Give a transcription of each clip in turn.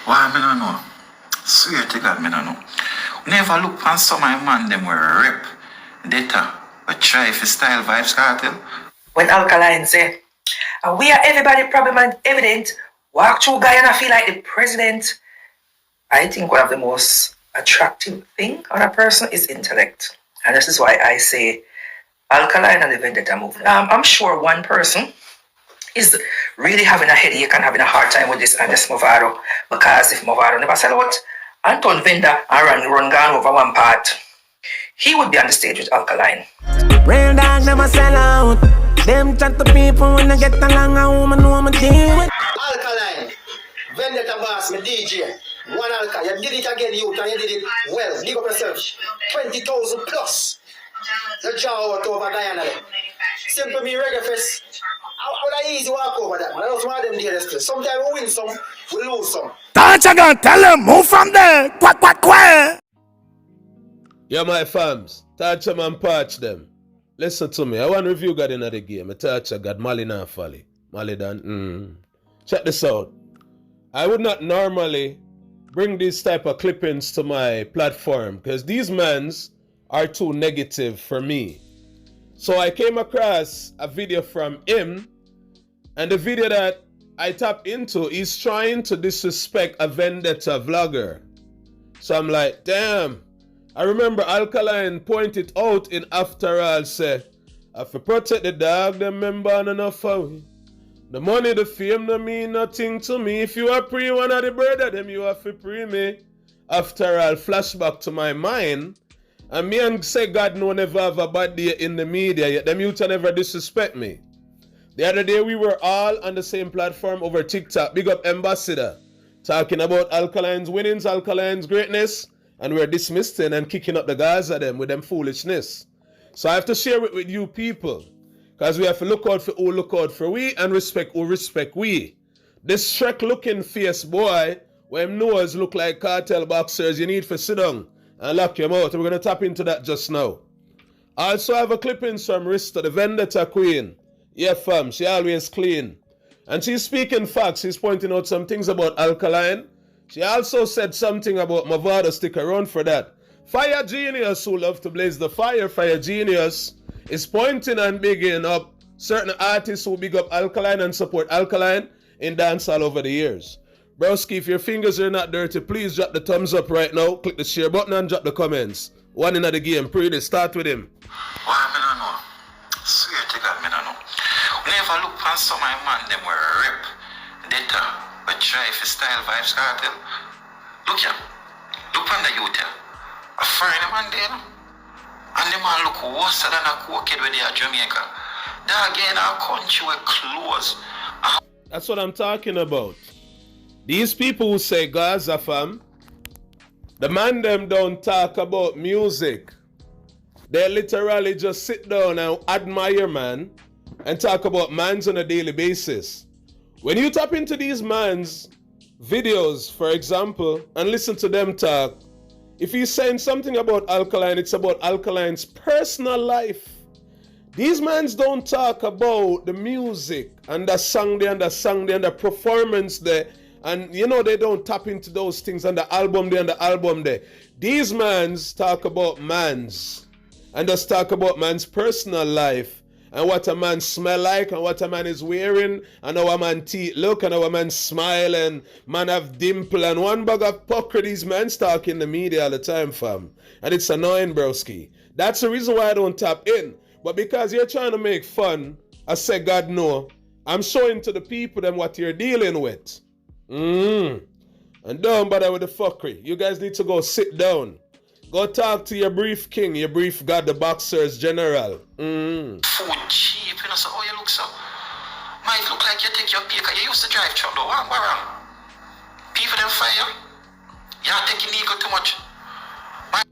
Why me no know? Swear to God, me no know. Never look on some of my man them were rip, data, but try if style Vybz Kartel. When Alkaline say, and we are everybody problem and evident, walk through Guyana feel like the president. I think one of the most attractive thing on a person is intellect. And this is why I say Alkaline and the Vendetta movement. I'm sure one person is really having a headache and having a hard time with this and this Movado. Because if Movado never sell out and told Vendor and run gone over one part, he would be on the stage with Alkaline. Real dog never sell out. Them chat to people when they get along, a woman know me deal with. Alkaline, Vendetta boss, me DJ. One Alka, you did it again, you, and you did it well. Big up yourself. 20,000 plus. The jaw out over Guyana. Simple me reggae fest. How that easy walk over that, man. I don't want them there still. Sometimes we win some, we lose some. Touch again, tell them, move from there. Quack, quack, quack. Yeah, my fams. Touch them and patch them. Listen to me. I want to review God in the game. I touch I got Mali and Folly. Mali done. Check this out. I would not normally bring these type of clippings to my platform because these mans are too negative for me. So I came across a video from him, and the video that I tapped into is trying to disrespect a Vendetta vlogger. So I'm like, damn. I remember Alkaline pointed out in After All, say, if you protect the dog, them member and enough for we. The money, the fame, no mean nothing to me. If you are pre one of the brother, them you have to pre me. After all, flashback to my mind. And me and say God no never have a bad day in the media, yet them youth never disrespect me. The other day we were all on the same platform over TikTok, big up Ambassador, talking about Alkaline's winnings, Alkaline's greatness, and we're dismissing and kicking up the Gaza them with them foolishness. So I have to share it with you people. Because we have to look out for who look out for we and respect who respect we. This Shrek looking face boy, when him nose look like cartel boxers, you need to sit down and lock your mouth. We're going to tap into that just now. I also have a clipping from Rista, the Vendetta queen. Yeah fam, she always clean. And she's speaking facts, she's pointing out some things about Alkaline. She also said something about Movado, stick around for that. Fire Genius, who love to blaze the fire, Fire Genius, is pointing and bigging up certain artists who big up Alkaline and support Alkaline in dancehall over the years. Broski, if your fingers are not dirty, please drop the thumbs up right now, click the share button and drop the comments. One in the game, pretty, start with him. Why me no know? Swear to God, me no know. Never look on some of my man them were rip, data, but try if style Vybz Kartel. Look here, look on the youth here. A foreign man there, no? And them all look worse than a cool kid when they are Jamaica. That again, our country were close. That's what I'm talking about. These people who say Gaza fam, the man them don't talk about music. They literally just sit down and admire man and talk about mans on a daily basis. When you tap into these mans' videos, for example, and listen to them talk, if he's saying something about Alkaline, it's about Alkaline's personal life. These mans don't talk about the music and the song there and the song there and the performance there. And you know, they don't tap into those things and the album there and the album there. These mans talk about mans and just talk about man's personal life and what a man smell like and what a man is wearing and how a man teeth look and how a man smile and man have dimple and one bag of pucker. These men talk in the media all the time, fam. And it's annoying, broski. That's the reason why I don't tap in. But because you're trying to make fun, I say God no, I'm showing to the people them what you're dealing with. And don't bother with the fuckery. You guys need to go sit down. Go talk to your brief king, your brief God, the boxers general. Food cheap, you know, so how you look so? Might look like you take your pick. You used to drive truck though, what wrong? People them fire. You're taking ego too much.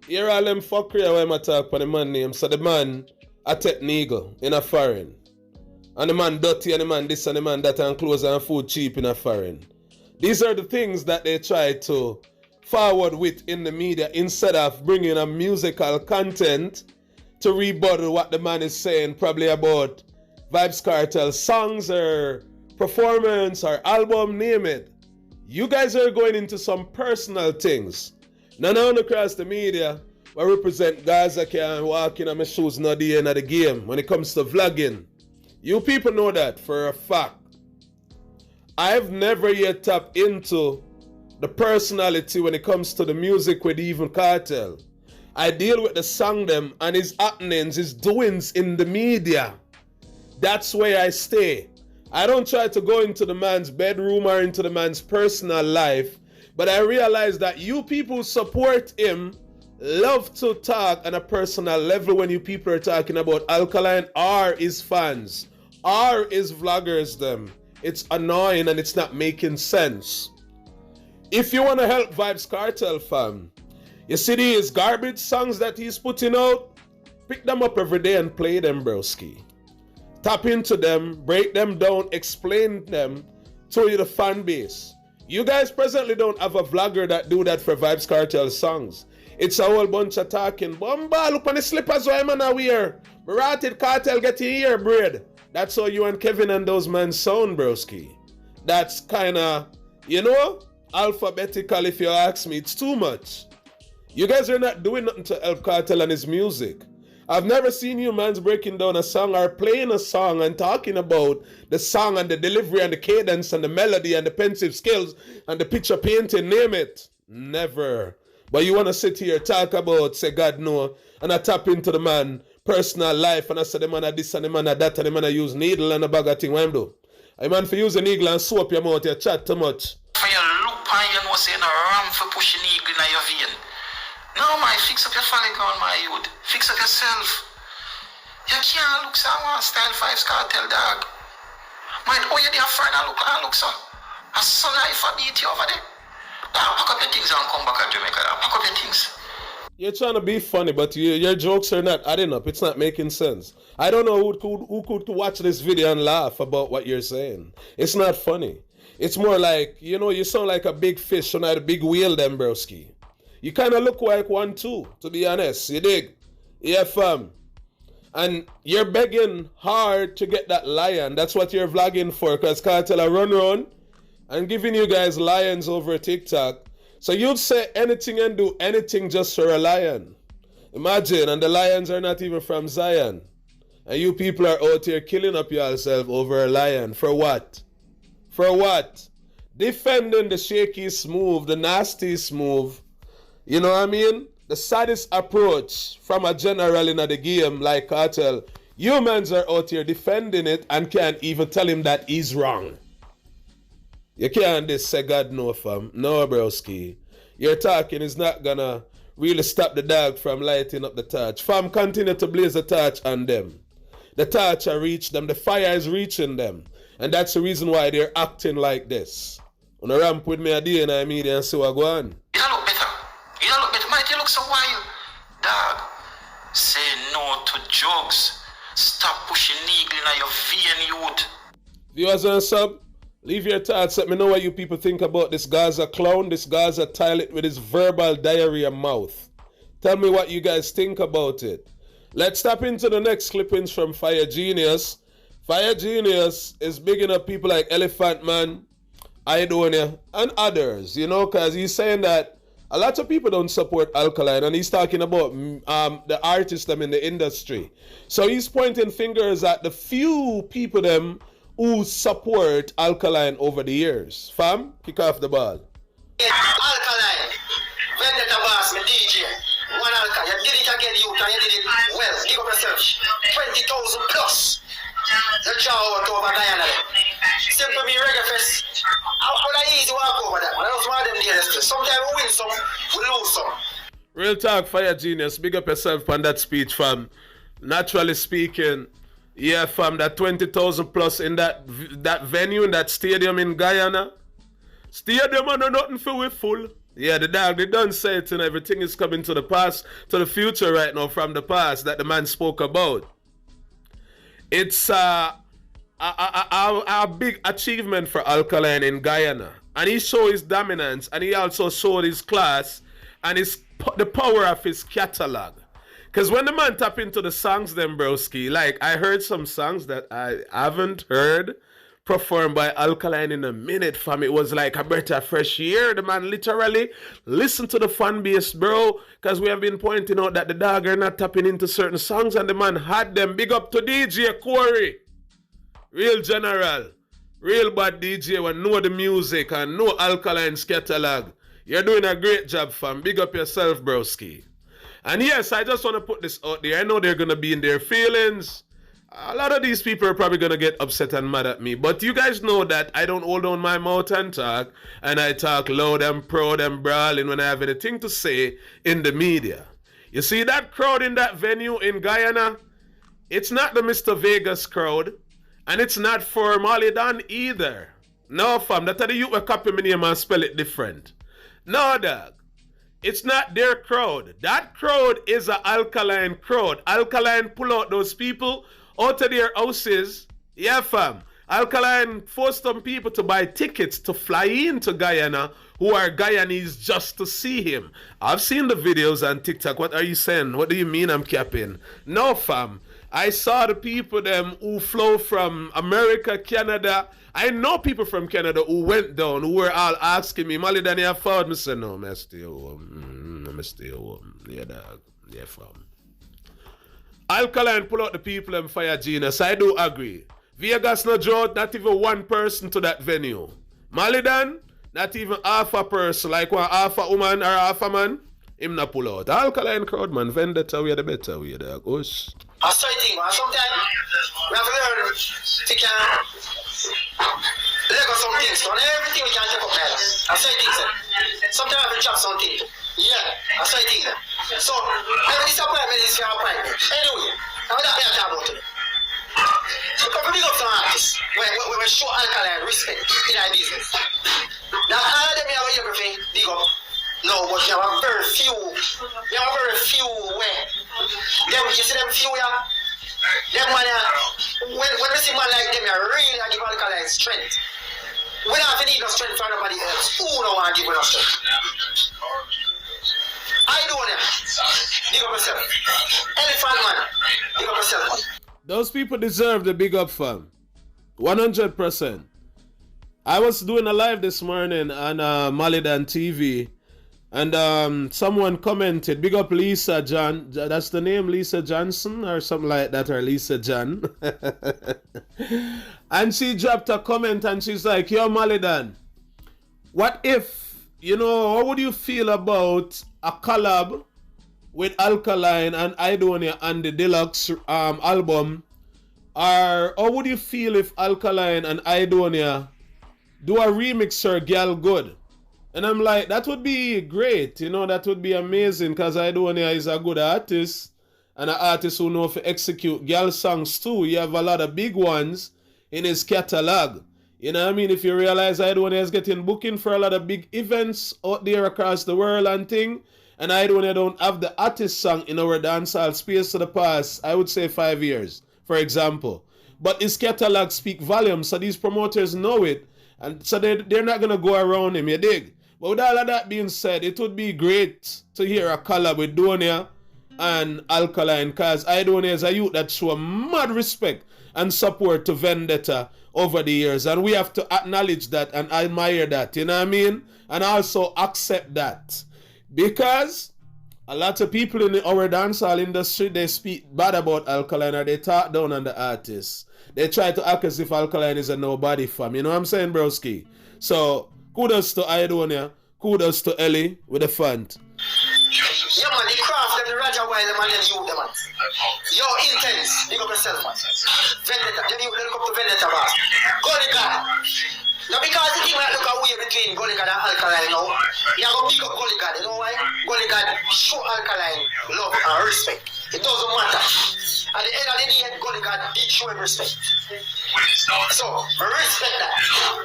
Here all them fuckery when I talk for the man name. So the man I take niggle in a foreign. And the man dirty and the man this and the man that and clothes and food cheap in a foreign. These are the things that they try to forward with in the media instead of bringing a musical content to rebuttal what the man is saying, probably about Vybz Kartel songs or performance or album, name it. You guys are going into some personal things. None on across the media I represent Gaza can walk in on my shoes not the end of the game when it comes to vlogging. You people know that for a fact. I've never yet tapped into the personality when it comes to the music with even Kartel. I deal with the song them and his happenings, his doings in the media. That's where I stay. I don't try to go into the man's bedroom or into the man's personal life, but I realize that you people who support him love to talk on a personal level when you people are talking about Alkaline or his fans or his vloggers them. It's annoying and it's not making sense. If you want to help Vybz Kartel, fam, you see these garbage songs that he's putting out, pick them up every day and play them, broski. Tap into them, break them down, explain them to the fan base. You guys presently don't have a vlogger that do that for Vybz Kartel songs. It's a whole bunch of talking. Bumba, look on the slippers why man are wear. Marated Kartel getting here, bread. That's how you and Kevin and those men sound, broski. That's kinda, you know, alphabetical if you ask me. It's too much. You guys are not doing nothing to help Kartel and his music. I've never seen you mans breaking down a song or playing a song and talking about the song and the delivery and the cadence and the melody and the pensive skills and the picture painting, name it. Never. But you want to sit here talk about, say God no, and I tap into the man personal life and I say the man a this and the man a that and the man a use needle and a bag of thing. What I'm do? I man for use a needle and soap your mouth, you chat too much. For your look pan, you know saying a ram for pushing needle in your vein. No, my fix up your folly ground, my youth. Fix up yourself. You can't look so one style Vybz Kartel, dog. Man, oh, you there friend and look so. A son life a beat you over there. Dog, pack up your things and come back to Jamaica, dog. Pack up your things. You're trying to be funny, but your jokes are not adding up. It's not making sense. I don't know who could watch this video and laugh about what you're saying. It's not funny. It's more like, you know, you sound like a big fish on a big whale, them broski. You kind of look like one too, to be honest. You dig? Yeah, fam. And you're begging hard to get that lion. That's what you're vlogging for, because Kartel a run and giving you guys lions over TikTok. So you'd say anything and do anything just for a lion. Imagine, and the lions are not even from Zion. And you people are out here killing up yourself over a lion. For what? For what? Defending the shaky smooth, the nasty smooth. You know what I mean? The saddest approach from a general in the game like Kartel. Humans are out here defending it and can't even tell him that he's wrong. You can't just say God no, fam. No, broski. Your talking is not gonna really stop the dog from lighting up the torch. Fam, continue to blaze the torch on them. The torch has reached them. The fire is reaching them. And that's the reason why they're acting like this. On a ramp with me a day in the media and see what go on. You don't look better. You don't look better. Might you look so wild? Dog, say no to drugs. Stop pushing needle in your vein, youth. Viewers and sub, leave your thoughts. Let me know what you people think about this Gaza clown, this Gaza toilet with his verbal diarrhea mouth. Tell me what you guys think about it. Let's tap into the next clippings from Fire Genius. Fire Genius is bigging up people like Elephant Man, Idonia, and others, you know, because he's saying that a lot of people don't support Alkaline, and he's talking about the artists them in the industry. So he's pointing fingers at the few people them who support Alkaline over the years. Fam, kick off the ball. Alkaline Vendetta boss, my DJ. One Alka, you did it again, you, and you did it well. Give up yourself. 20,000 plus. The jaw over Diana. Simple me reggae fest. How easy walk over that? I don't want them there. Sometimes we win some, we lose some. Real talk, Fire Genius. Big up yourself on that speech, fam. Naturally speaking, yeah, fam, that 20,000 plus in that venue, in that stadium in Guyana. Stadium and nothing for we full. Yeah, the dog, they done say it and everything is coming to the past, to the future right now from the past that the man spoke about. It's a big achievement for Alkaline in Guyana. And he showed his dominance and he also showed his class and the power of his catalog. Because when the man tap into the songs them, broski, like I heard some songs that I haven't heard performed by Alkaline in a minute, fam. It was like a breath of fresh air. The man literally listened to the fan base, bro, because we have been pointing out that the dog are not tapping into certain songs, and the man had them. Big up to DJ Corey. Real general. Real bad DJ when know the music and know Alkaline's catalog. You're doing a great job, fam. Big up yourself, broski. And yes, I just want to put this out there. I know they're going to be in their feelings. A lot of these people are probably going to get upset and mad at me. But you guys know that I don't hold on my mouth and talk. And I talk loud and proud and brawling when I have anything to say in the media. You see that crowd in that venue in Guyana? It's not the Mr. Vegas crowd. And it's not for Molly Don either. No, fam. That's how the youth will copy my name and spell it different. No, dog. It's not their crowd. That crowd is an Alkaline crowd. Alkaline pull out those people out of their houses. Yeah, fam. Alkaline forced some people to buy tickets to fly into Guyana who are Guyanese just to see him. I've seen the videos on TikTok. What are you saying? What do you mean I'm capping? No, fam. I saw the people them who flow from America, Canada. I know people from Canada who went down, who were all asking me, Molly, Danny, have found? I said, no, I stay home. I stay home. Yeah, dog. Yeah, fam. Alkaline pull out the people and fire Genius. I do agree. Vegas no drought, not even one person to that venue. Malidan, not even half a person, like one half a woman or half a man. Him not pull out. Alkaline crowd, man. Vendetta, we are the better way, dog. Osh. I saw it, man. Sometimes we have to learn to can let go some things. On everything we can take up there. I saw it, sir. Sometimes I have to drop something. Yeah, I saw it, sir. So, every disappointment is your appointment. Anyway, I'm not here to talk about it. So, come big up some artists. We show Alkaline respect in our business. Now, all of them have everything big up. No, but you have a very few. You have a very few where. Them, you see them few, yeah? Them man, when we see man like them, you really give Alkaline strength. We don't have to need no strength for nobody else. Who don't want to give us strength? I don't know. Big up yourself. Elephant man, big up yourself. Those people deserve the big up, fam. 100%. I was doing a live this morning on Malidan TV. And someone commented, big up Lisa John, that's the name, Lisa Johnson or something like that, or Lisa John. And she dropped a comment and she's like, yo Malidan, what if, you know, how would you feel about a collab with Alkaline and Idonia on the deluxe album? Or how would you feel if Alkaline and Idonia do a remix for Girl Good? And I'm like, that would be great, you know, that would be amazing, because Idonia is a good artist, and an artist who knows to execute girl songs too. You have a lot of big ones in his catalog. You know what I mean? If you realize Idonia is getting booking for a lot of big events out there across the world and thing, and Idonia don't have the artist song in our dancehall space for the past, I would say 5 years, for example. But his catalog speak volumes, so these promoters know it, and so they're not going to go around him, you dig? But with all of that being said, it would be great to hear a collab with Donia and Alkaline, because Idonia is a youth that show mad respect and support to Vendetta over the years, and we have to acknowledge that and admire that, you know what I mean? And also accept that, because a lot of people in our dancehall industry, they speak bad about Alkaline or they talk down on the artists. They try to act as if Alkaline is a nobody fam, you know what I'm saying, broski? So kudos to Idonia, kudos to Ellie with the font. Yeah, man, the craft, them, the Raja Wild, man, them you, them, man. Yo, intense, big up yourself, man. Vendetta, then look up to Vendetta, man. Golden God. Now, because the thing might look away between Golden God and Alkaline now, you have to pick up Golden God, you know why? Golden God show Alkaline love and respect. It doesn't matter. At the end of the day, Golden God did show him respect. So, respect that.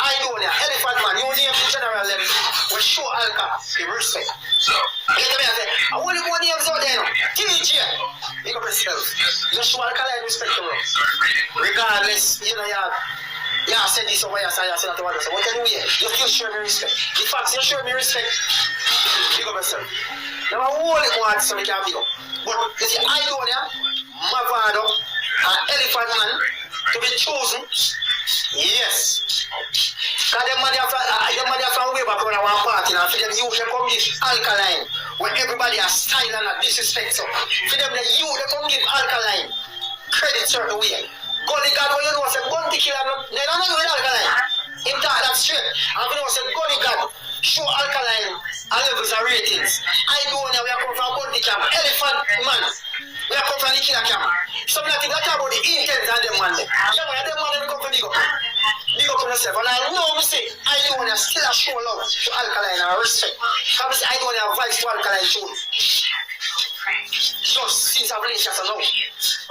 Idonia, Elephant Man, you name in general, them, will show Alka the respect. You know what I say? I want to go names out there now. DJ, big up yourself. Just show Alkaline respect to them. Regardless, you know, you have said this over here, so you said that over there. So what you do here? You still show me respect. The fact you show me respect, big up yourself. Now, I want to go out so we can big up. But you see, Idonia, Mavado, and Elephant Man to be chosen Yes. Because them money from way back when I want party now. For them youth they come give Alkaline. When everybody are silent and disrespect so. For them the youth they come give Alkaline. Credit certain way. Gully God when you know say gun to kill them. They don't know with Alkaline. In that straight. And when you know say Gully God show Alkaline and levels and ratings. I do when we are come from Bunty Camp. Elephant man. We are come from the killer camp. Some of the things that talk about the intents of them man. Yeah, man, them man come from big up. Big up on yourself. And I know me say, I do want to still show love to Alkaline and respect. Because I do want to advise to Alkaline too. Just since I've released that now.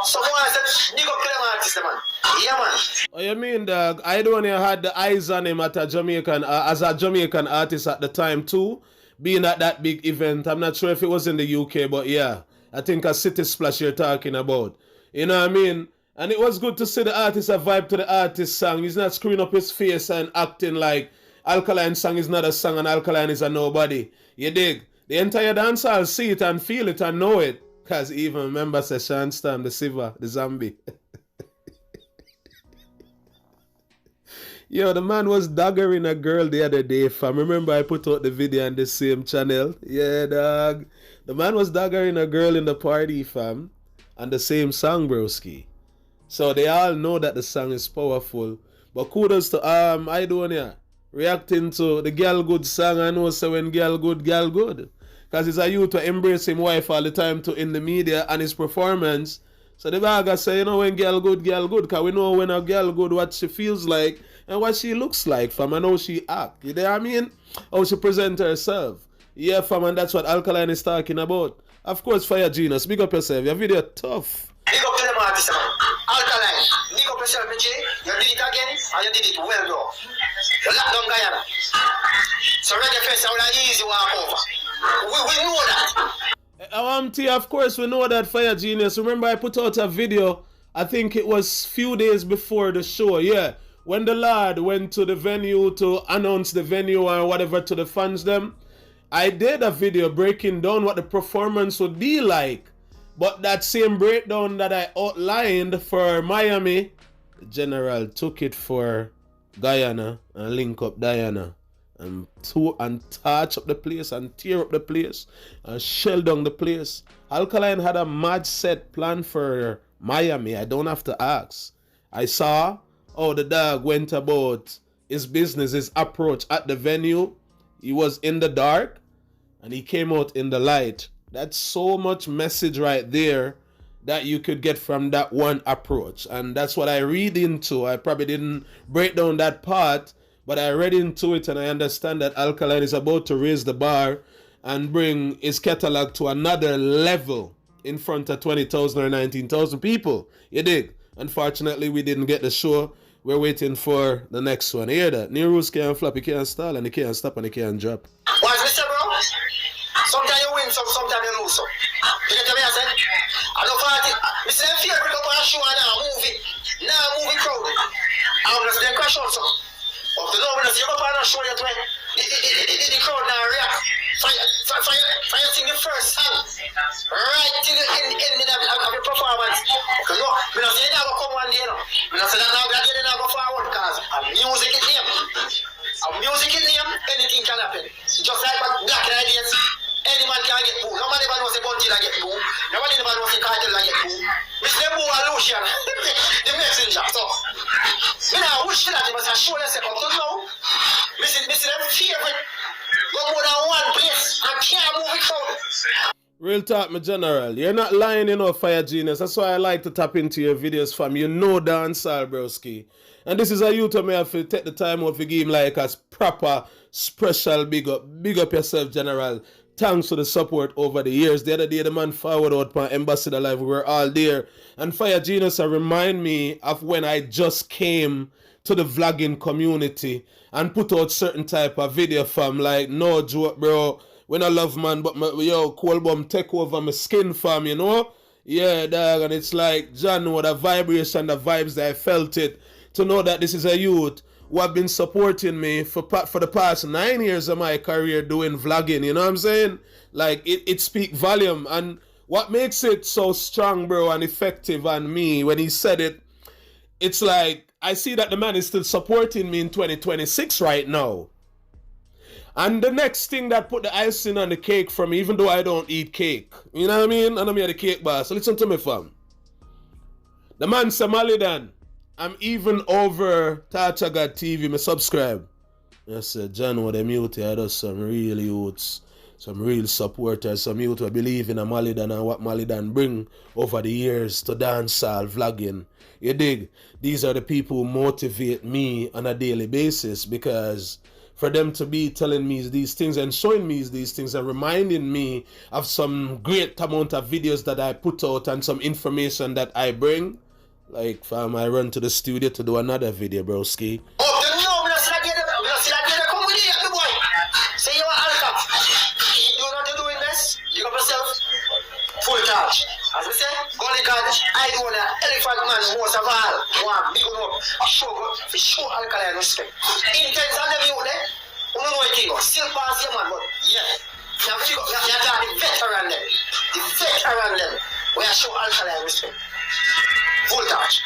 So I said, big up to them artists, man. Yeah, man. Oh, you mean, dog? I don't know had the eyes on him at a Jamaican, as a Jamaican artist at the time too, being at that big event. I'm not sure if it was in the UK, but yeah, I think a City Splash you're talking about. You know what I mean? And it was good to see the artist a vibe to the artist's song. He's not screwing up his face and acting like Alkaline song is not a song and Alkaline is a nobody. You dig? The entire dancehall see it and feel it and know it. Because even remember Session Stam, the Siva, the zombie. Yo, the man was daggering a girl the other day, fam. Remember I put out the video on the same channel? Yeah, dog. The man was daggering a girl in the party, fam. And the same song, broski. So they all know that the song is powerful. But kudos to Idonia reacting to the Girl Good song. I know so when girl good. Because it's a youth to embrace him wife all the time to in the media and his performance. So the bagger say, you know, when girl good. Because we know when a girl good what she feels like and what she looks like, fam, and how she act. You know what I mean? How she present herself. Yeah, fam, and that's what Alkaline is talking about. Of course, Fire Genius, big up yourself. Your video tough. Big up to them artists, man. Alkaline, big up yourself, G. You did it again, and you did it well, though. You locked down Guyana. So Reggae Fest, how easy walk over. We know that. Of course, we know that, Fire Genius. Remember, I put out a video, I think it was few days before the show, yeah. When the lad went to the venue to announce the venue or whatever to the fans them, I did a video breaking down what the performance would be like. But that same breakdown that I outlined for Miami, the general took it for Guyana and link up Diana and touch up the place and tear up the place and shell down the place. Alkaline had a mad set plan for Miami. I don't have to ask. I saw how the dog went about his business, his approach at the venue. He was in the dark and he came out in the light. That's so much message right there that you could get from that one approach. And that's what I read into. I probably didn't break down that part, but I read into it and I understand that Alkaline is about to raise the bar and bring his catalog to another level in front of 20,000 or 19,000 people. You dig? Unfortunately, we didn't get the show. We're waiting for the next one. You hear that? New rules can't flop, you can't stall, and you can't stop, and you can't drop. What's Mr. Bro? Sometimes you win, sometimes you lose. You get me, I said? I don't fight it. Mr. M. Fear, bring up on a show and now movie crowd. I'm just then crash also. Of the Lord, you go up on a show, you the crowd now react. Fire thing the first song. Right till the end of the performance. Because no, we don't say you never come one day, no. We don't say that now they never go forward because music is name. Music is name, anything can happen. Just like Black Ideas, any man can get boo. Nobody ever knows the Bunty that get boo. Nobody ever knows the Kartel that get boo. Mr. Boo and Lucian, the messenger. So, me now wish that you must show yourself up to now. Mr. them favorite. Go more than one place and can't move it out. Real talk, my general. You're not lying, you know, Fire Genius. That's why I like to tap into your videos, fam. You know dancehall, broski. And this is a youth who may have to take the time out to give him like a proper, special big up. Big up yourself, general. Thanks for the support over the years. The other day, the man forward out my Ambassador Live. We were all there. And Fire Genius remind me of when I just came to the vlogging community and put out certain type of video, fam. Like, no joke, bro. When I love man, but cold bomb take over my skin, fam, you know? Yeah, dog, and it's like, John, know the vibration, the vibes that I felt it, to know that this is a youth who have been supporting me for the past 9 years of my career doing vlogging, you know what I'm saying? Like, it speak volume, and what makes it so strong, bro, and effective on me, when he said it, it's like, I see that the man is still supporting me in 2026 right now. And the next thing that put the icing on the cake for me, even though I don't eat cake, you know what I mean? And I'm here the cake boss. So listen to me, fam. The man Somalidan, I'm even over Tachagat TV, me subscribe. I said, John, what they mute here, there's some real youths, some real supporters, some youth who believe in a Malidan and what Malidan bring over the years to dancehall, vlogging. You dig? These are the people who motivate me on a daily basis, because for them to be telling me these things and showing me these things and reminding me of some great amount of videos that I put out and some information that I bring. Like, fam, I run to the studio to do another video, broski. Oh, you know, me not see that come with you, the boy. Say you are Alka. You know what you're doing this? You got yourself full charge. As we say, only God, I do the elephant man most of all. One big one up. Show Alkaline respect. Intense on them, you there. You know what you still pass your man, but yeah. You're the veteran them. The veteran them. We are show Alkaline respect. Full charge.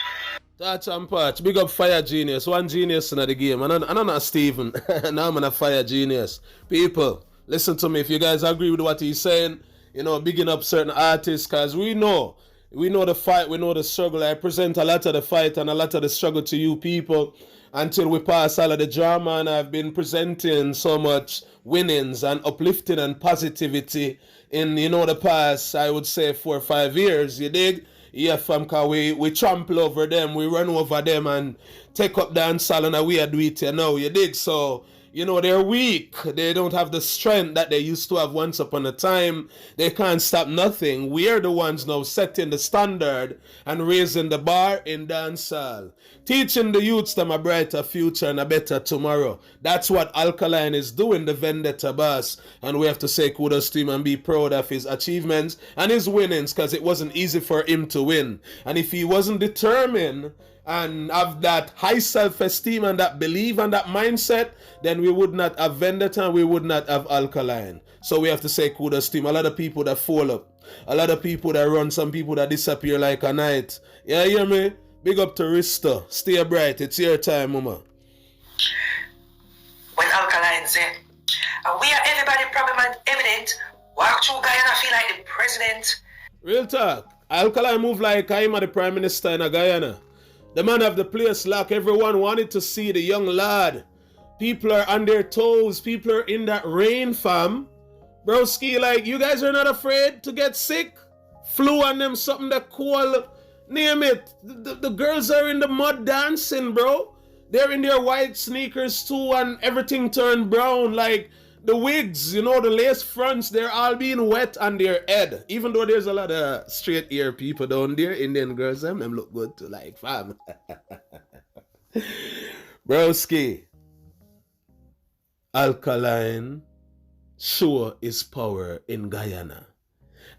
Touch and patch. Big up Fire Genius. One genius in the game. And I'm not Steven. Now I'm a Fire Genius. People, listen to me. If you guys agree with what he's saying, you know, bigging up certain artists, because we know the fight, we know the struggle. I present a lot of the fight and a lot of the struggle to you people until we pass all of the drama, and I've been presenting so much winnings and uplifting and positivity in, you know, the past, I would say 4 or 5 years, you dig? Yeah, fam, cause we trample over them, we run over them and take up dancehall and we do it, you know, you dig? So, you know, they're weak. They don't have the strength that they used to have once upon a time. They can't stop nothing. We are the ones now setting the standard and raising the bar in dancehall. Teaching the youths them a brighter future and a better tomorrow. That's what Alkaline is doing, the Vendetta boss. And we have to say kudos to him and be proud of his achievements and his winnings, because it wasn't easy for him to win. And if he wasn't determined and have that high self-esteem and that belief and that mindset, then we would not have Vendetta and we would not have Alkaline. So we have to say kudos to him. A lot of people that fall up, a lot of people that run, some people that disappear like a night. Yeah, you hear me? Big up to Rista. Stay bright. It's your time, mama. When Alkaline say, we are everybody problem and evident, walk through Guyana feel like the president. Real talk. Alkaline move like I'm the prime minister in Guyana. The man have the place locked. Everyone wanted to see the young lad. People are on their toes. People are in that rain, fam. Broski, like, you guys are not afraid to get sick? Flu on them, something that cool. Name it. The girls are in the mud dancing, bro. They're in their white sneakers too, and everything turned brown. Like, the wigs, you know, the lace fronts, they're all being wet on their head. Even though there's a lot of straight ear people down there, Indian girls, them look good too, like, fam. Broski, Alkaline show his power in Guyana.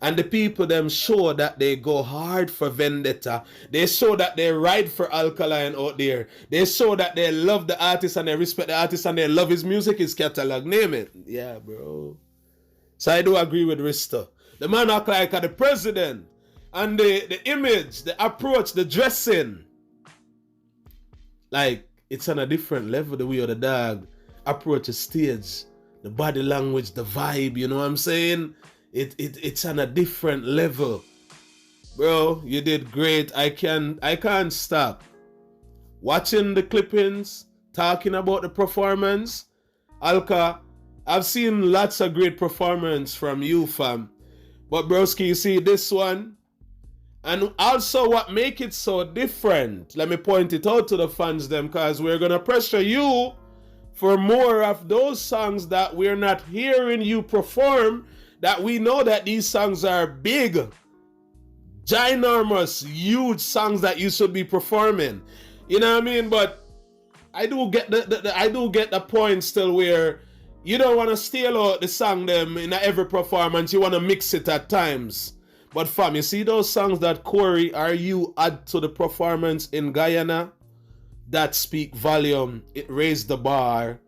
And the people them show that they go hard for Vendetta. They show that they ride for Alkaline out there. They show that they love the artist and they respect the artist and they love his music, his catalog. Name it. Yeah, bro. So I do agree with Rista. The man act like the president. And the image, the approach, the dressing. Like, it's on a different level, the way the dog approach the stage. The body language, the vibe, you know what I'm saying? It's on a different level. Bro, you did great. I can't stop watching the clippings, talking about the performance. Alka, I've seen lots of great performance from you, fam. But broski, you see this one? And also what make it so different, let me point it out to the fans them, because we're gonna pressure you for more of those songs that we're not hearing you perform, that we know that these songs are big, ginormous, huge songs that you should be performing. You know what I mean? But I do get the point still where you don't want to steal out the song them in every performance. You want to mix it at times. But fam, you see those songs that Corey or you add to the performance in Guyana? That speak volume. It raised the bar.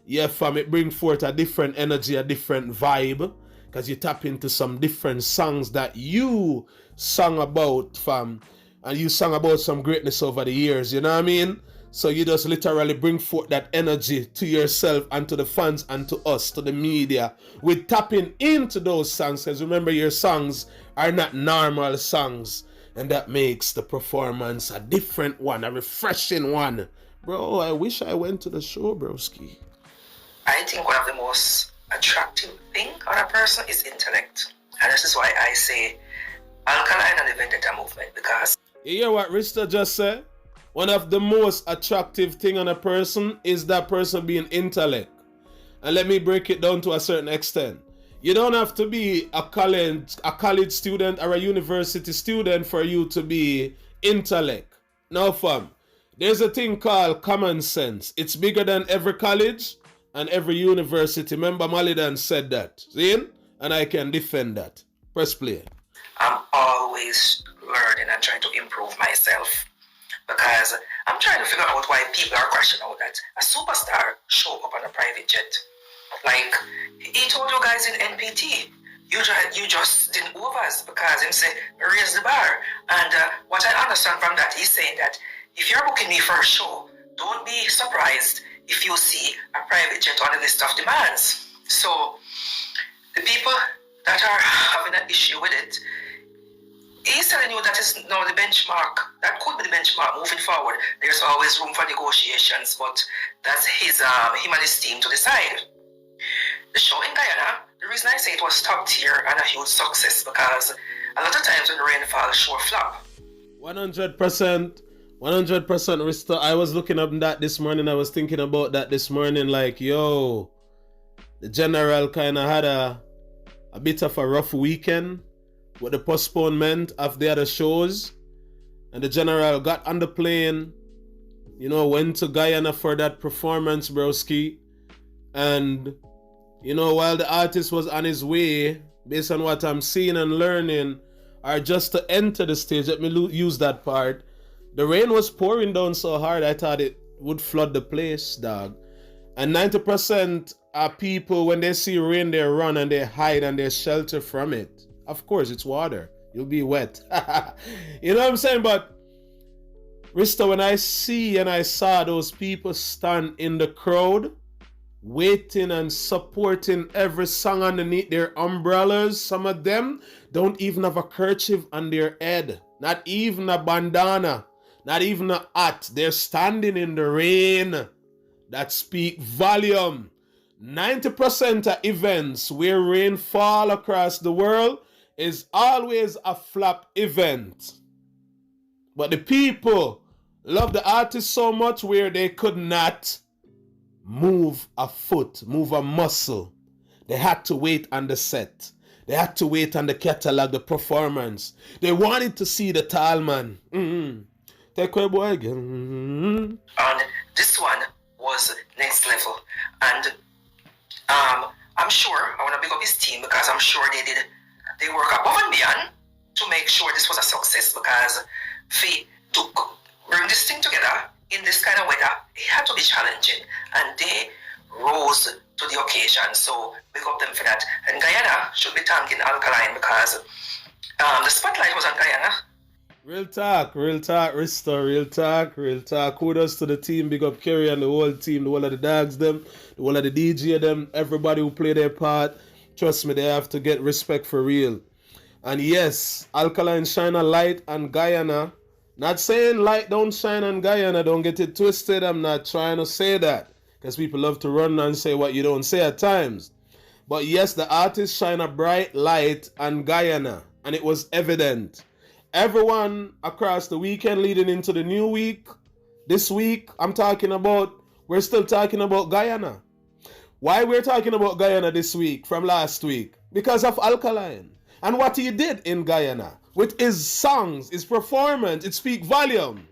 Yeah, fam, it bring forth a different energy, a different vibe. Because you tap into some different songs that you sung about, fam. And you sung about some greatness over the years, you know what I mean? So you just literally bring forth that energy to yourself and to the fans and to us, to the media, with tapping into those songs. Because remember, your songs are not normal songs. And that makes the performance a different one, a refreshing one. Bro, I wish I went to the show, broski. I think one of the most attractive thing on a person is intellect. And this is why I say Alkaline and the Vendetta movement, because... You hear what Rista just said? One of the most attractive thing on a person is that person being intellect. And let me break it down to a certain extent. You don't have to be a college student or a university student for you to be intellect. No, fam. There's a thing called common sense. It's bigger than every college and every university. Remember, Malidan said that. See? And I can defend that. Press play. I'm always learning and trying to improve myself. Because I'm trying to figure out why people are crashing out that a superstar show up on a private jet. Like, he told you guys in NPT, you just didn't overs because him say, raise the bar. And what I understand from that, he's saying that if you're booking me for a show, don't be surprised if you see a private jet on the list of demands. So, the people that are having an issue with it, he's telling you that is now the benchmark. That could be the benchmark moving forward. There's always room for negotiations, but that's him and his team to decide. The show in Guyana, the reason I say it was top tier and a huge success because a lot of times when the rain falls, show flop. 100%, Rista. I was looking up that this morning. I was thinking about that this morning. Like, yo, the general kind of had a bit of a rough weekend with the postponement of the other shows. And the general got on the plane, went to Guyana for that performance, broski. And, while the artist was on his way, based on what I'm seeing and learning, or just to enter the stage, let me use that part. The rain was pouring down so hard, I thought it would flood the place, dog. And 90% of people, when they see rain, they run and they hide and they shelter from it. Of course, it's water. You'll be wet. You know what I'm saying? But, Rista, when I see and I saw those people stand in the crowd, waiting and supporting every song underneath their umbrellas, some of them don't even have a kerchief on their head. Not even a bandana. Not even a hat. They're standing in the rain. That speak volume. 90% of events where rain fall across the world is always a flop event. But the people love the artist so much where they could not move a foot, move a muscle. They had to wait on the set. They had to wait on the catalog, the performance. They wanted to see the tall man. Take away, boy, again. And this one was next level. And I'm sure, I want to big up his team because I'm sure they work above and beyond to make sure this was a success because to bring this thing together in this kind of weather, it had to be challenging. And they rose to the occasion. So big up them for that. And Guyana should be thanking Alkaline because the spotlight was on Guyana. Real talk, Rista, real talk. Kudos to the team, big up Kerry and the whole team, the whole of the dogs them, the whole of the DJ them, everybody who play their part. Trust me, they have to get respect for real. And yes, Alkaline shine a light on Guyana. Not saying light don't shine on Guyana, don't get it twisted. I'm not trying to say that. Because people love to run and say what you don't say at times. But yes, the artist shine a bright light on Guyana. And it was evident. Everyone across the weekend leading into the new week, this week, we're still talking about Guyana. Why we're talking about Guyana this week from last week? Because of Alkaline. And what he did in Guyana. With his songs, his performance, it speaks volume.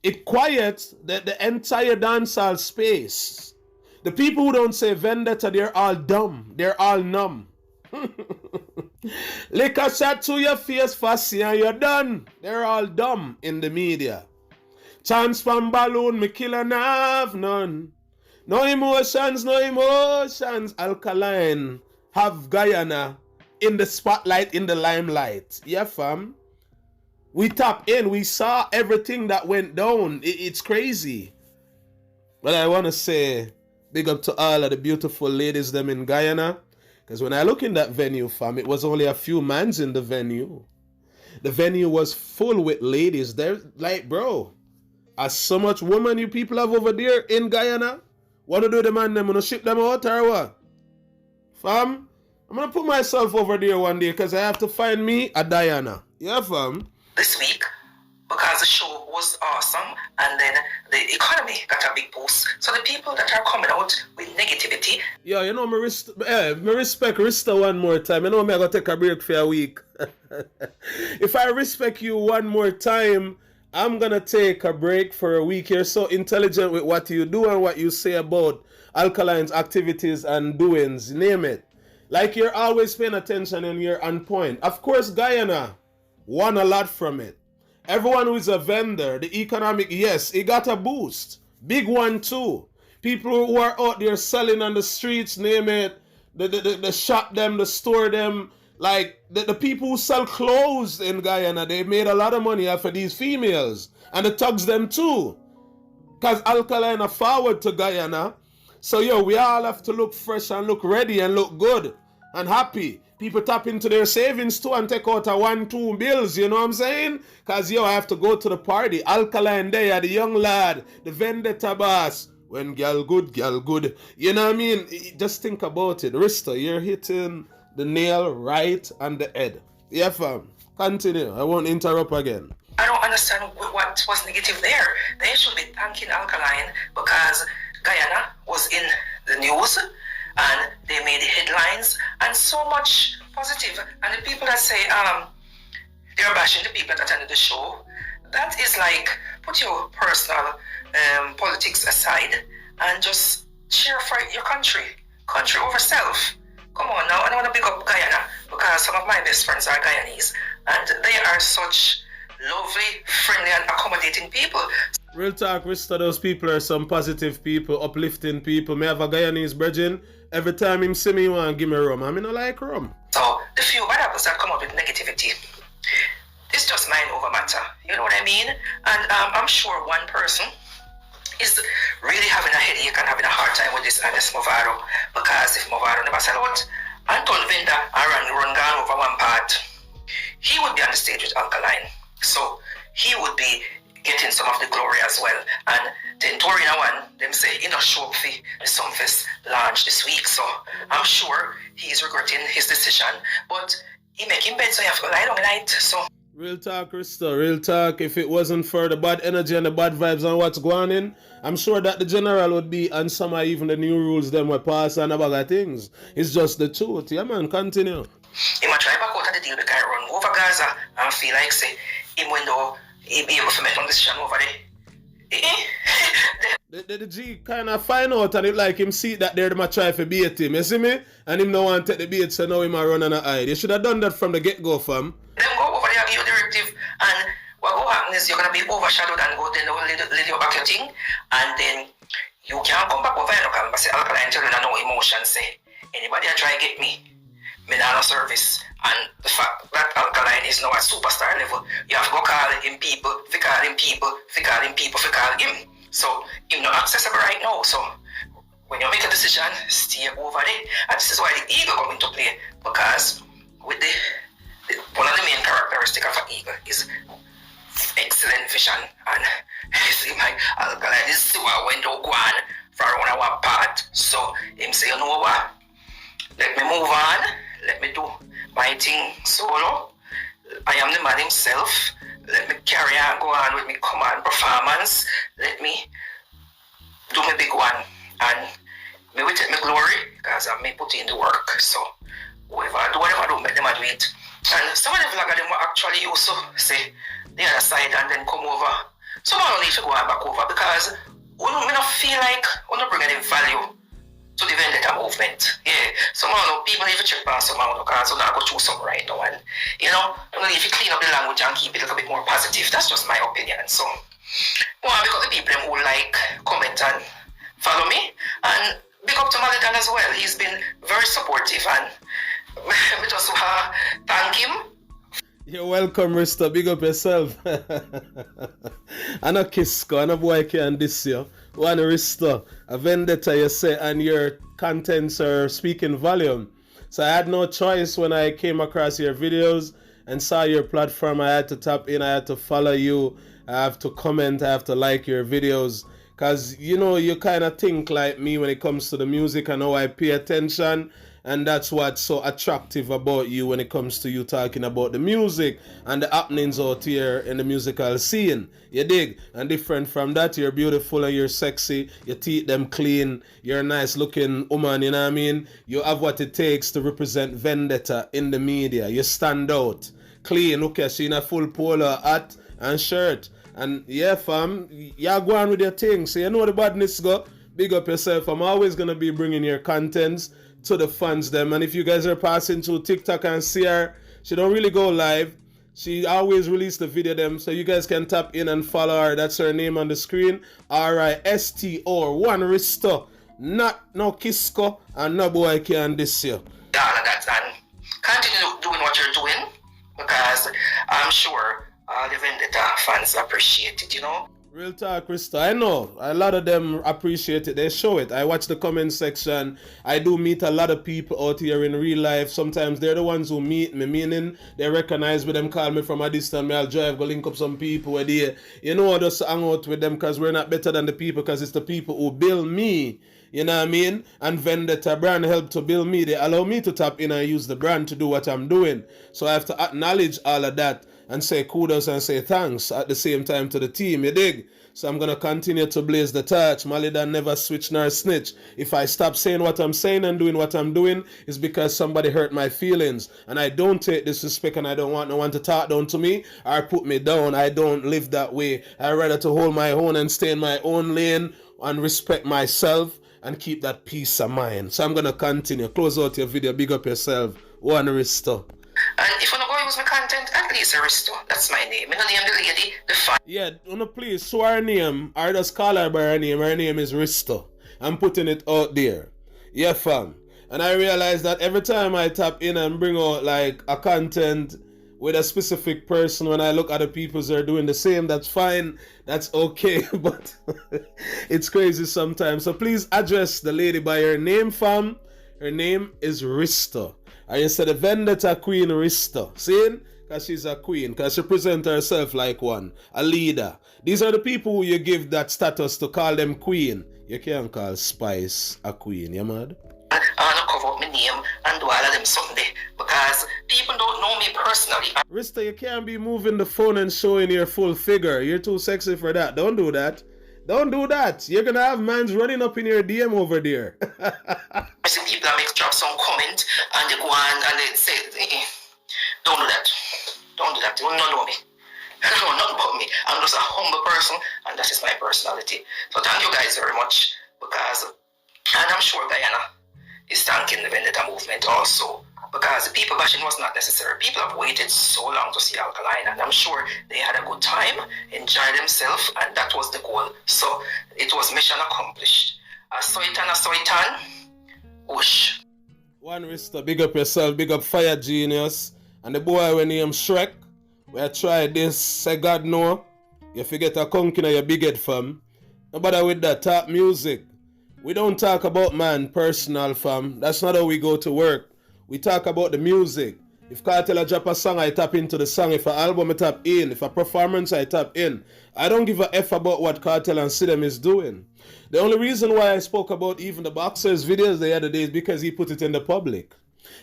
It quiets the entire dancehall space. The people who don't say vendetta, they're all dumb. They're all numb. Lick a shot to your face, fussy, and you're done. They're all dumb in the media. Chance from balloon, me kill and have none. No emotions. Alkaline have Guyana in the spotlight, in the limelight. Yeah, fam. We tap in. We saw everything that went down. It's crazy. But I want to say big up to all of the beautiful ladies them in Guyana. Because when I look in that venue, fam, it was only a few mans in the venue. The venue was full with ladies. They're like, bro, as so much women you people have over there in Guyana, what to do the man them? Gonna ship them out or what? Fam, I'm gonna put myself over there one day because I have to find me a Diana. Yeah, fam. This week, because the show was awesome and then the economy got a big boost. So the people that are coming out with negativity. Yeah, you know, me respect Rista one more time. You know, me I gotta take a break for a week. If I respect you one more time, I'm gonna take a break for a week. You're so intelligent with what you do and what you say about Alkaline's activities and doings, name it. Like you're always paying attention and you're on point. Of course, Guyana won a lot from it. Everyone who is a vendor, the economic, yes, it got a boost. Big one too. People who are out there selling on the streets, name it, the shop them, the store them, like the people who sell clothes in Guyana, they made a lot of money off of these females. And the thugs them too. Because Alkaline are forward to Guyana. So yo, we all have to look fresh and look ready and look good and happy. People tap into their savings too and take out a 1-2 bills, you know what I'm saying? Cause yo, I have to go to the party. Alkaline there, the young lad, the Vendetta boss. When girl good, you know what I mean? Just think about it. Rista, you're hitting the nail right on the head. Yeah, fam. Continue. I won't interrupt again. I don't understand what was negative there. They should be thanking Alkaline because Guyana was in the news and they made the headlines and so much positive. And the people that say they're bashing the people that attended the show, that is like put your personal politics aside and just cheer for your country over self. Come on now, I want to pick up Guyana because some of my best friends are Guyanese and they are such lovely, friendly and accommodating people. Real talk, Rista, those people are some positive people, uplifting people. Me have a Guyanese brethren. Every time him see me, he want to give me rum. I mean, I like rum. So, the few bad apples that come up with negativity, it's just mind over matter. You know what I mean? And I'm sure one person is really having a headache and having a hard time with this Ernest Movado. Because if Movado never sell out, Anton Venda and run gone over one part, he would be on the stage with Alkaline. So, he would be getting some of the glory as well. And then Torina one, them say, you know, show up for the Sumfest launch this week. So I'm sure he's regretting his decision. But he make him bed, so you have to lie down night. So real talk, Rista, real talk. If it wasn't for the bad energy and the bad vibes and what's going in, I'm sure that the general would be on some of even the new rules them were passed and about that things. It's just the truth. Yeah, man, continue. He might try back out of the deal because I run over Gaza and feel like say him when though he be able to make one decision over there. The G kind of find out and it like him see that they're might try to bait him, you see me? And him no want to take the bait, so now he might run on a hide. You should have done that from the get-go, fam. Then go over there, give you directive, and what will happen is you're going to be overshadowed and go then they'll lead you back your thing, and then you can't come back over here, and say, Alkaline tell you no emotion, say, anybody that try to get me not no service. And the fact that Alkaline is now at superstar level, you have to go call him people, call him. So, he's not accessible right now. So, when you make a decision, stay over there. And this is why the ego come into play. Because with one of the main characteristics of an ego is excellent vision. And it seems like Alkaline is what went to go on for one part. So, him say, you know what? Let me move on. Let me do my thing solo. I am the man himself. Let me carry on, go on with my command performance. Let me do my big one. And me will take my glory because I may put in the work. So whatever I do, make them do it. And some of the vloggers them were actually used to say the other side and then come over. Some of them need to go back over because we don't feel like we don't bring any value to the Vendetta movement. Yeah. Some people need to check on some because we not go through some right now. And you know, if you clean up the language and keep it a little bit more positive, that's just my opinion. So because the people who like, comment and follow me. And big up to Malidan as well. He's been very supportive and we just thank him. You're welcome, Rista. Big up yourself. I know Kisko, I know boy can diss you. One Rista, a vendetta you say, and your contents are speaking volume. So I had no choice when I came across your videos and saw your platform. I had to tap in, I had to follow you, I have to comment, I have to like your videos. Because, you know, you kind of think like me when it comes to the music. I know I pay attention. And that's what's so attractive about you when it comes to you talking about the music and the happenings out here in the musical scene. You dig? And different from that, you're beautiful and you're sexy. Your teeth them clean. You're a nice looking woman, you know what I mean? You have what it takes to represent Vendetta in the media. You stand out. Clean. Look at she in a full polo hat and shirt. And yeah, fam, you're going with your thing. So you know the badness go. Big up yourself. I'm always going to be bringing your contents to the fans them. And if you guys are passing through TikTok and see her, she don't really go live. She always release the video them, so you guys can tap in and follow her. That's her name on the screen. R-I-S-T-O, one Risto. Not no Kisko and no boy can diss you. All of that, and continue doing what you're doing, because I'm sure all the Vendetta fans appreciate it, you know. Real talk, Krista. I know a lot of them appreciate it. They show it. I watch the comment section. I do meet a lot of people out here in real life. Sometimes they're the ones who meet me, meaning they recognize me. Them call me from a distance. Me I'll drive, go link up some people where they, you know, just hang out with them because we're not better than the people, because it's the people who build me. You know what I mean? And Vendetta brand help to build me. They allow me to tap in and use the brand to do what I'm doing. So I have to acknowledge all of that and say kudos and say thanks at the same time to the team, you dig? So I'm going to continue to blaze the torch. Malidan never switch nor snitch. If I stop saying what I'm saying and doing what I'm doing, it's because somebody hurt my feelings. And I don't take disrespect, and I don't want no one to talk down to me or put me down. I don't live that way. I rather to hold my own and stay in my own lane and respect myself and keep that peace of mind. So I'm going to continue. Close out your video. Big up yourself. One Risto. And if you want to go use my content, at least Aristo. That's my name. I don't name the lady, the fan. Yeah, wanna please, so her name, or just call her by her name. Her name is Risto. I'm putting it out there. Yeah, fam. And I realize that every time I tap in and bring out like a content with a specific person, when I look at the people that are doing the same, that's fine. That's okay. But it's crazy sometimes. So please address the lady by her name, fam. Her name is Risto. And you said the Vendetta Queen Risto. See? Because she's a queen. Because she presents herself like one. A leader. These are the people who you give that status to call them queen. You can't call Spice a queen. You mad? I want to cover up my name and do all of them someday. Because people don't know me personally. Risto, you can't be moving the phone and showing your full figure. You're too sexy for that. Don't do that. Don't do that. You're going to have mans running up in your DM over there. I see people that make drop some comment and they go on and they say, don't do that. Don't do that. You don't know me. I don't know nothing about me. I'm just a humble person, and that is my personality. So thank you guys very much, because, and I'm sure Guyana is thanking the Vendetta movement also, because the people bashing was not necessary. People have waited so long to see Alkaline, and I'm sure they had a good time, enjoyed themselves, and that was the goal. So it was mission accomplished. I saw it and I saw it on. Whoosh. One Risto, big up yourself, big up Fire Genius, and the boy when named Shrek. We try this, say God no. You forget a conk in your big head, fam. No bother with that, talk music. We don't talk about man personal, fam. That's not how we go to work. We talk about the music. If Kartel drop a song, I tap into the song. If an album, I tap in. If a performance, I tap in. I don't give a F about what Kartel and Sidem is doing. The only reason why I spoke about even the Boxer's videos the other day is because he put it in the public.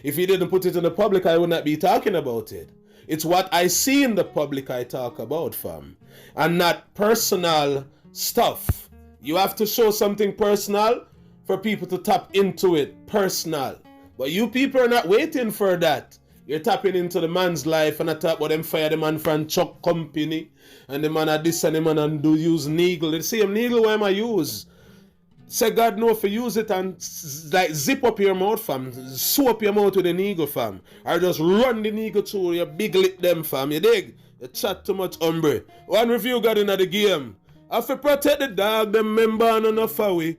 If he didn't put it in the public, I would not be talking about it. It's what I see in the public I talk about, fam. And not personal stuff. You have to show something personal for people to tap into it. Personal. But you people are not waiting for that. You're tapping into the man's life, and I talk about them fire the man from Chuck Company. And the man at this and the man and do use needle. The same needle where I use. Say God know if you use it and like zip up your mouth, fam. Sew up your mouth with the needle, fam. Or just run the needle through your big lip them, fam. You dig? You chat too much, hombre. One review got in the game. I have to protect the dog, them member and enough away.